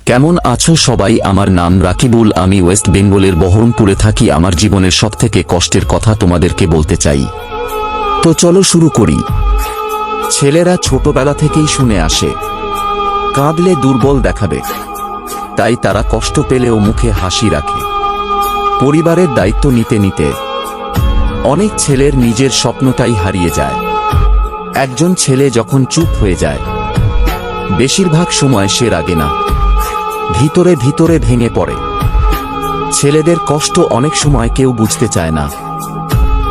কেমন আছো সবাই? আমার নাম রাকিবুল, আমি ওয়েস্ট বেঙ্গলের বহরমপুরে থাকি। আমার জীবনের সবথেকে কষ্টের কথা তোমাদেরকে বলতে চাই। তো চলো শুরু করি। ছেলেরা ছোটবেলা থেকেই শুনে আসে, কাঁদলে দুর্বল দেখাবে, তাই তারা কষ্ট পেলেও মুখে হাসি রাখে। পরিবারের দায়িত্ব নিতে নিতে অনেক ছেলের নিজের স্বপ্নটাই হারিয়ে যায়। একজন ছেলে যখন চুপ হয়ে যায়, বেশিরভাগ সময় সে রাগে না, ভিতরে ভিতরে ভেঙে পড়ে। ছেলেদের কষ্ট অনেক সময় কেউ বুঝতে চায় না,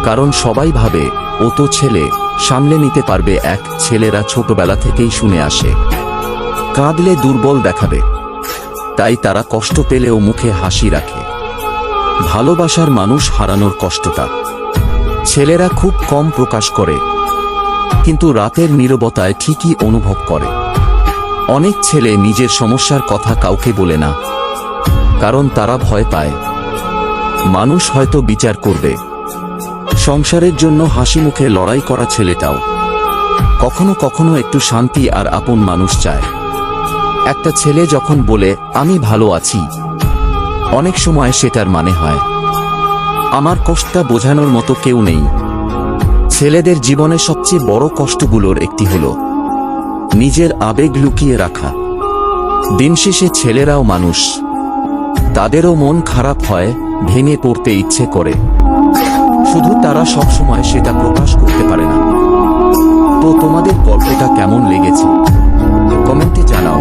কারণ সবাই ভাবে ও তো ছেলে, সামলে নিতে পারবে। ছেলেরা ছোটবেলা থেকেই শুনে আসে, কাঁদলে দুর্বল দেখাবে, তাই তারা কষ্ট পেলেও মুখে হাসি রাখে। ভালোবাসার মানুষ হারানোর কষ্টটা ছেলেরা খুব কম প্রকাশ করে, কিন্তু রাতের নীরবতায় ঠিকই অনুভব করে। অনেক ছেলে নিজের সমস্যার কথা কাউকে বলে না, কারণ তারা ভয় পায় মানুষ হয়তো বিচার করবে। সংসারের জন্য হাসি মুখে লড়াই করা ছেলেটাও কখনো কখনো একটু শান্তি আর আপন মানুষ চায়। একটা ছেলে যখন বলে আমি ভালো আছি, অনেক সময় সেটার মানে হয় আমার কষ্টটা বোঝানোর মতো কেউ নেই। ছেলেদের জীবনে সবচেয়ে বড় কষ্টগুলোর একটি হলো নিজের আবেগ লুকিয়ে রাখা। দিন শেষে ছেলেরাও মানুষ, তাদেরও মন খারাপ হয়, ভেঙে পড়তে ইচ্ছে করে, শুধু তারা সবসময় সেটা প্রকাশ করতে পারে না। তো তোমাদের গল্পটা কেমন লেগেছে কমেন্টে জানাও।